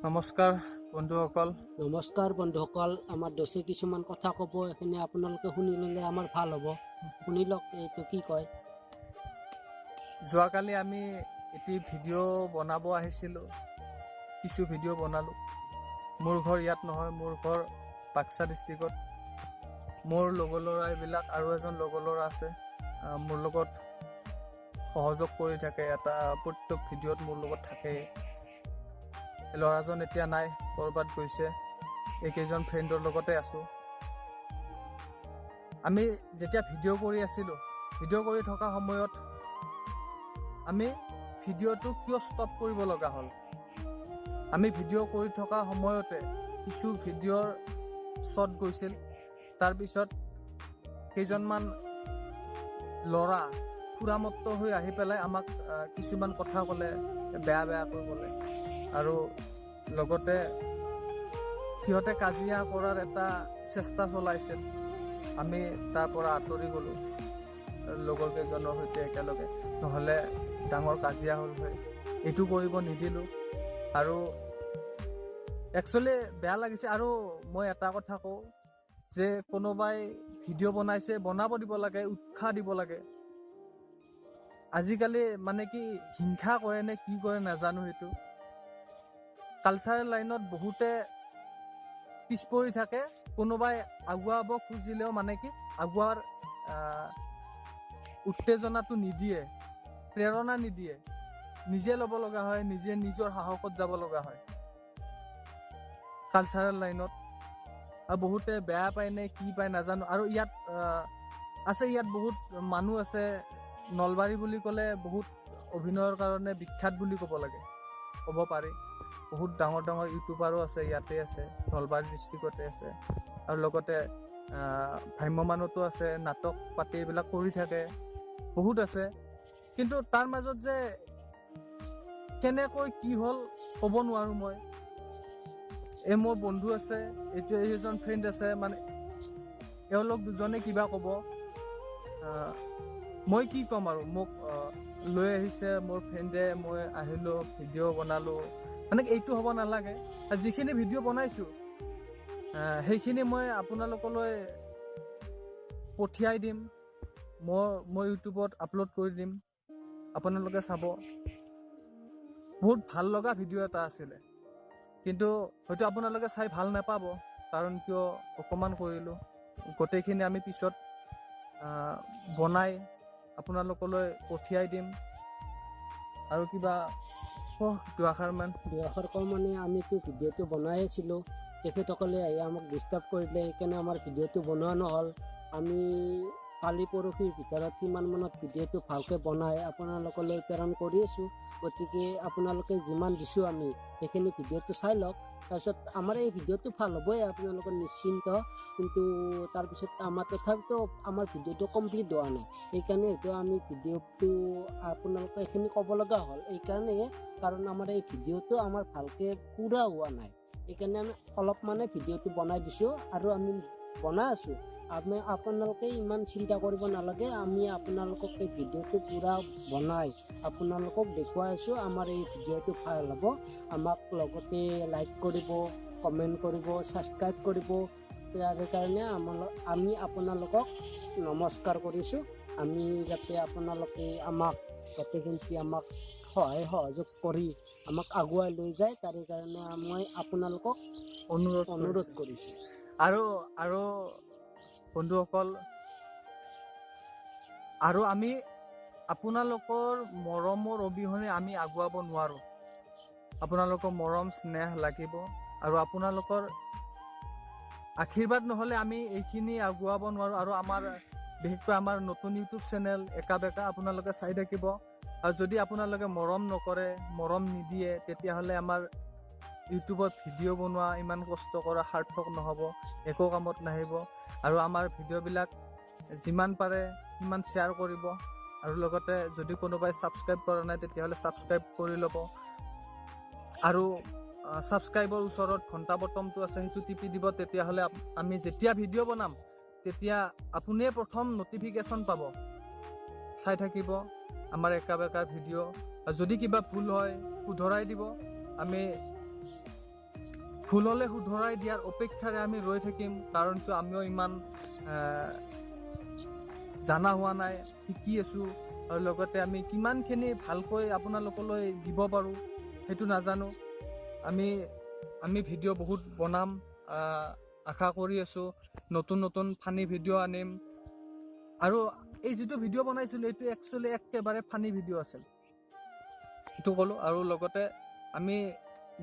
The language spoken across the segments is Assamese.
নমস্কাৰ বন্ধুসকল। নমস্কাৰ বন্ধুসকল, আমাৰ দছে কিছুমান কথা ক'ব, এখিনি আপোনালোকে শুনি ল'লে আমাৰ ভাল হ'ব। শুনি লওক এইটো কি কয়। যোৱাকালি আমি এটি ভিডিঅ' বনাব আহিছিলোঁ, কিছু ভিডিঅ' বনালোঁ। মোৰ ঘৰ ইয়াত নহয়, মোৰ ঘৰ বাক্সা ডিষ্ট্ৰিক্টত। মোৰ লগৰ ল'ৰাবিলাক আৰু এজন লগৰ ল'ৰা আছে, মোৰ লগত সহযোগ কৰি থাকে। এটা প্ৰত্যেক ভিডিঅ'ত মোৰ লগত থাকেই। ল'ৰাজন এতিয়া নাই, ক'ৰবাত গৈছে। এইকেইজন ফ্ৰেণ্ডৰ লগতে আছোঁ। আমি যেতিয়া ভিডিঅ' কৰি আছিলোঁ, ভিডিঅ' কৰি থকা সময়ত আমি ভিডিঅ'টো কিয় ষ্টপ কৰিব লগা হ'ল? আমি ভিডিঅ' কৰি থকা সময়তে কিছু ভিডিঅ'ৰ শ্বট গৈছিল। তাৰপিছত কেইজনমান ল'ৰা সুৰামত্ত হৈ আহি পেলাই আমাক কিছুমান কথা ক'লে, বেয়াকৈ ক'লে। আৰু লগতে সিহঁতে কাজিয়া কৰাৰ এটা চেষ্টা চলাইছিল। আমি তাৰ পৰা আঁতৰি গ'লোঁ লগৰ কেইজনৰ সৈতে একেলগে, নহ'লে ডাঙৰ কাজিয়া হ'ল হয়। এইটো কৰিব নিদিলোঁ। আৰু একচুৱেলি বেয়া লাগিছে। আৰু মই এটা কথা কওঁ যে কোনোবাই ভিডিঅ' বনাইছে, বনাব দিব লাগে, উৎসাহ দিব লাগে। আজিকালি মানে কি হিংসা কৰে নে কি কৰে নাজানো। সেইটো কালচাৰেল লাইনত বহুতে পিছ পৰি থাকে। কোনোবাই আগুৱাব খুজিলেও মানে কি আগুৱাৰ উত্তেজনাটো নিদিয়ে, প্ৰেৰণা নিদিয়ে। নিজে ল'ব লগা হয়, নিজে নিজৰ সাহসত যাব লগা হয় কালচাৰেল লাইনত। আৰু বহুতে বেয়া পায় নে কি পায় নাজানো। আৰু ইয়াত ইয়াত বহুত মানুহ আছে। নলবাৰী বুলি ক'লে বহুত অভিনয়ৰ কাৰণে বিখ্যাত বুলি ক'ব পাৰি। বহুত ডাঙৰ ডাঙৰ ইউটিউবাৰো আছে, ইয়াতে আছে, নলবাৰী ডিষ্ট্ৰিক্টতে আছে। আৰু লগতে ভ্ৰাম্যমানতো আছে, নাটক পাতি এইবিলাক কৰি থাকে, বহুত আছে। কিন্তু তাৰ মাজত যে কেনেকৈ কি হ'ল ক'ব নোৱাৰোঁ মই। মোৰ বন্ধু আছে, এইজন ফ্ৰেণ্ড আছে, মানে এওঁলোক দুজনে কিবা ক'ব, মই কি ক'ম আৰু। মোক লৈ আহিছে মোৰ ফ্ৰেণ্ডে, মই আহিলোঁ, ভিডিঅ' বনালোঁ। মানে এইটো হ'ব নালাগে। যিখিনি ভিডিঅ' বনাইছোঁ সেইখিনি মই আপোনালোকলৈ পঠিয়াই দিম। মই ইউটিউবত আপলোড কৰি দিম, আপোনালোকে চাব। বহুত ভাল লগা ভিডিঅ' এটা আছিলে, কিন্তু হয়তো আপোনালোকে চাই ভাল নাপাব। কাৰণ কিয় অকণমান কৰিলোঁ। গোটেইখিনি আমি পিছত বনাই আপোনালোকলৈ পঠিয়াই দিম। আৰু কিবা দুআষাৰ কওঁ মানে আমিতো ভিডিঅ'টো বনাই আছিলোঁ, তেখেতসকলে আহি আমাক ডিষ্টাৰ্ব কৰিলে, সেইকাৰণে আমাৰ ভিডিঅ'টো বনোৱা নহ'ল। আমি কালি পৰহিৰ ভিতৰত কিমান মানত ভিডিঅ'টো ভালকৈ বনাই আপোনালোকলৈ প্ৰেৰণ কৰি আছোঁ। গতিকে আপোনালোকে যিমান দিছোঁ আমি সেইখিনি ভিডিঅ'টো চাই লওক। তাৰপিছত আমাৰ এই ভিডিঅ'টো ভাল হ'বই, আপোনালোকৰ নিশ্চিন্ত। কিন্তু তাৰপিছত আমাৰ তথাপিতো আমাৰ ভিডিঅ'টো কমপ্লিট হোৱা নাই। সেইকাৰণে হয়তো আমি ভিডিঅ'টো আপোনালোকে এইখিনি ক'ব লগা হ'ল। এইকাৰণে কাৰণ আমাৰ এই ভিডিঅ'টো আমাৰ ভালকৈ পূৰা হোৱা নাই। সেইকাৰণে আমি অলপ মানে ভিডিঅ'টো বনাই দিছোঁ, আৰু আমি বনাই আছোঁ। আপোনালোকে ইমান চিন্তা কৰিব নালাগে। আমি আপোনালোকক এই ভিডিঅ'টো পূৰা বনাই আপোনালোকক দেখুৱাই আছোঁ। আমাৰ এই ভিডিঅ'টো ভাল হ'ব। আমাক লগতে লাইক কৰিব, কমেণ্ট কৰিব, ছাবস্ক্ৰাইব কৰিব। ইয়াৰ কাৰণে আমি আপোনালোকক নমস্কাৰ কৰিছোঁ। আমি যাতে আপোনালোকে আমাক সহায় সহযোগ কৰি আমাক আগুৱাই লৈ যায়, তাৰে কাৰণে মই আপোনালোকক অনুৰোধ কৰিছোঁ। আৰু বন্ধুসকল, আৰু আমি আপোনালোকৰ মৰমৰ অবিহনে আমি আগুৱাব নোৱাৰোঁ। আপোনালোকৰ মৰম স্নেহ লাগিব, আৰু আপোনালোকৰ আশীৰ্বাদ নহ'লে আমি এইখিনি আগুৱাব নোৱাৰোঁ। আৰু বিশেষকৈ আমাৰ নতুন ইউটিউব চেনেল বেকা আপোনালোকে চাই থাকিব। আৰু যদি আপোনালোকে মৰম নকৰে, মৰম নিদিয়ে, তেতিয়াহ'লে আমাৰ ইউটিউবত ভিডিঅ' বনোৱা, ইমান কষ্ট কৰা সাৰ্থক নহ'ব, একো কামত নাহিব। আৰু আমাৰ ভিডিঅ'বিলাক যিমান পাৰে সিমান শ্বেয়াৰ কৰিব। আৰু লগতে যদি কোনোবাই ছাবস্ক্ৰাইব কৰা নাই, তেতিয়াহ'লে ছাবস্ক্ৰাইব কৰি ল'ব। আৰু ছাবস্ক্ৰাইবৰ ওচৰত ঘণ্টা বটমটো আছে, সেইটো টিপি দিব। তেতিয়াহ'লে আমি যেতিয়া ভিডিঅ' বনাম তেতিয়া আপুনিয়ে প্ৰথম নটিফিকেশ্যন পাব। চাই থাকিব আমাৰ বেকাৰ ভিডিঅ'। যদি কিবা ভুল হয় শুধৰাই দিব। আমি ভুল হ'লে শুধৰাই দিয়াৰ অপেক্ষাৰে আমি ৰৈ থাকিম কাৰণ কিয় আমিও ইমান জানা হোৱা নাই শিকি আছোঁ আৰু লগতে আমি কিমানখিনি ভালকৈ আপোনালোকলৈ দিব পাৰোঁ সেইটো নাজানো আমি ভিডিঅ' বহুত বনাম আশা কৰি আছোঁ নতুন ফানি ভিডিঅ' আনিম আৰু এই যিটো ভিডিঅ' বনাইছিলোঁ এইটো একচুৱেলি একেবাৰে ফানি ভিডিঅ' আছিল সেইটো ক'লোঁ আৰু লগতে আমি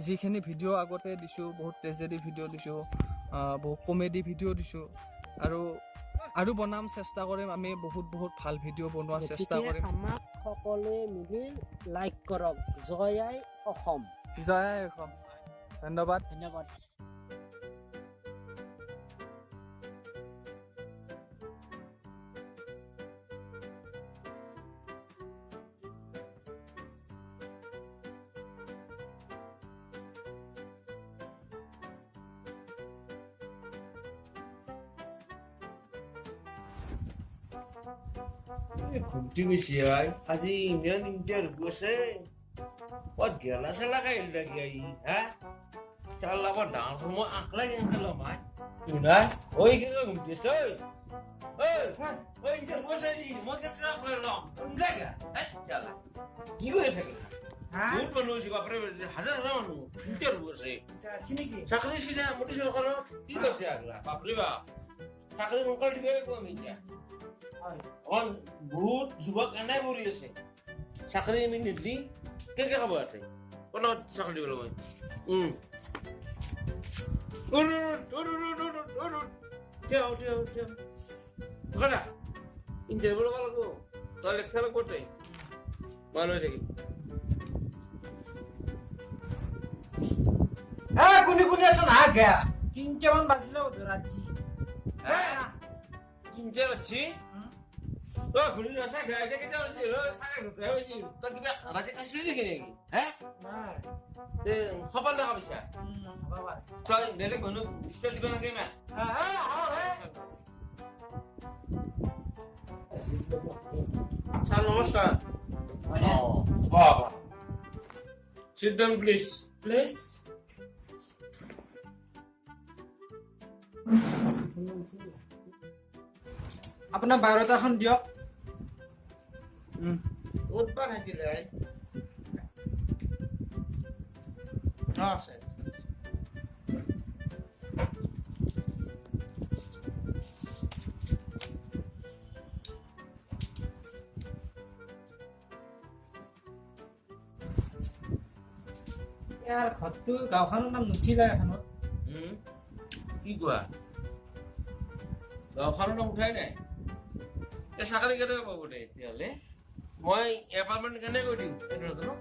যিখিনি ভিডিঅ' আগতে দিছোঁ বহুত ট্ৰেজেডি ভিডিঅ' দিছোঁ বহুত কমেডি ভিডিঅ' দিছোঁ আৰু বনাম চেষ্টা কৰিম আমি বহুত ভাল ভিডিঅ' বনোৱাৰ চেষ্টা কৰিম আমাক সকলোৱে মিলি লাইক কৰক জয় আই অসম ধন্যবাদ ঘুমটি বেশি হয় আজি ইন্ডিয়ান ইন্টারভিউ আছে কত গেলা চেলা খাই লাগি আই হ্যাঁ চাল আবার ডাঙর সময় আকলা গেল মাই নাই ওই কে ঘুমটি আছে ওই ইন্টারভিউ আছে জি মকে ট্রাক করলো জায়গা হ্যাঁ চালা কি হয়ে থাকে বহুত মানুষ বাপরে হাজার মানুষ ইন্টারভিউ আছে চাকরি ছিল মোটি সরকার কি করছে আগলা বাপরে বাপ চাকরি অঙ্কল দিবে কম ইন্ডিয়া বহুত যুৱক এনাই পৰি আছে চাকৰি আমি নিদি কে খাব ইয়াতে কোনো চাকৰি দিব মই ইণ্টাৰভিউ ল'ব লাগিব তই লেখা লগতে মানুহ হৈ থাকিম কোনে আছো না গা 3টামান বাজিলে রাত্রি 3টা বাজি ঘুরি রসা খাই কেটে হয়েছে সারা ঘুরতে হয়েছে তোর কিবা রাতে কাশি দেখি নাকি হ্যাঁ সফল দেখা পয়সা তই বেলেগ মানুহ স্টাইল দিবা নাকি না স্যার নমস্কার sit down please আপোনাৰ বায়োডাটাখন দিয়ক উৎপা থাকিলে আছে ইয়াৰ ঘৰটো গাঁওখনৰ নাম নুঠিলে এখনত কি কোৱা গাঁওখনৰ নাম উঠাই নাই চাকৰি কেনেকৈ পাব দে তেতিয়াহ'লে মই এপাৰ্টমেণ্ট কেনেকৈ দিম সেইটো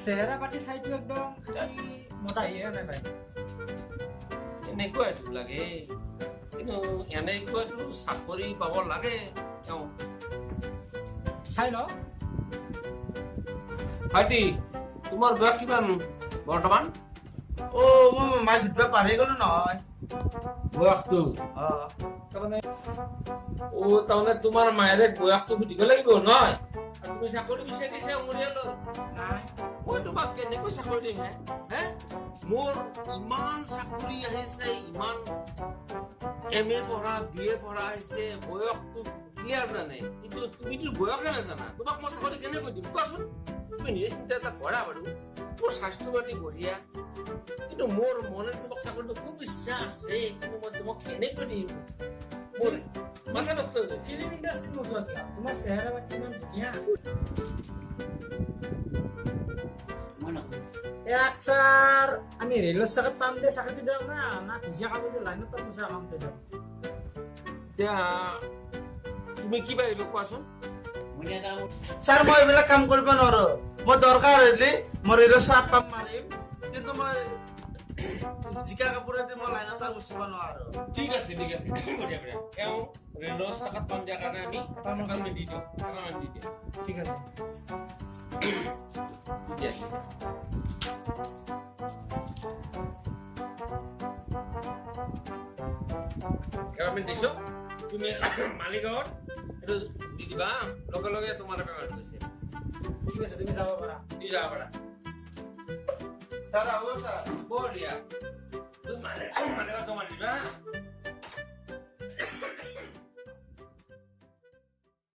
চেহেৰা পাতি চাইটো একদম মতা আহিয়ে নাই ভাই এনেকুৱাইটো লাগে কিন্তু এনেকুৱাটো চাকৰি পাব লাগে চাই ল ভাইটি তোমাৰ বয়স কিমান বৰ্তমান মই মাছ ধৰিব পাহৰি গলো নহয় বয়সটো তাৰমানে তোমাৰ মায়েৰে বয়সটো সুধিব লাগিব নহয় তুমি চাকৰি বিচাৰিছে মৰিয়ালৰ মই তোমাক কেনেকৈ চাকৰি দিম হে মোৰ ইমান চাকৰি আহিছে ইমান MA পঢ়া BA পঢ়া আহিছে বয়সটো ক্লিয়াৰ জানে কিন্তু তুমিতো বয়সে নাজানা তোমাক মই চাকৰি কেনেকৈ দিম কোৱাচোন তুমি নিজে চিন্তা এটা কৰা বাৰু মোৰ স্বাস্থ্য পাতি বঢ়িয়া কিন্তু মোৰ মনে তোমাক চাকৰিটো খুব ইচ্ছা আছে কিন্তু মই তোমাক কেনেকৈ দিম মোৰ মাথা নষ্ট হৈ গৈছে ফিল্ম ইণ্ডাষ্ট্ৰীত নোযোৱা কিয় তোমাৰ চেহেৰা পাতি ইমান ধুনীয়া স্যাৰ আমি ৰেলেৰ চাকত পাম দে চাকৰিটো দিয়ক না ভিজা কাপোৰ লাইনত পইচা কাম দিয়ক এতিয়া তুমি কি পাৰিব কোৱাচোন ছাৰ মই এইবিলাক কাম কৰিব নোৱাৰো মই দৰকাৰ হলে মই ৰেলৰ চাট পাম মাৰিম কিন্তু মই জিকা কাপোৰেদি মই লাইনত আৰু মুচিব নোৱাৰো ঠিক আছে বঢ়িয়া এওঁ ৰেলৰ চাকত পাম দিয়াৰ কাৰণে আমি এপাৰ্টমেণ্ট দি দিওঁ ঠিক আছে এপাৰ্টমেণ্ট দিছো তুমি মালিকৰ এইটো দি দিবা লগে লগে তোমাৰ পেমেণ্ট হৈছে ঠিক আছে তুমি যাব পাৰা দি যাব পাৰা ছাৰ আহো ছাৰ বঢ়িয়া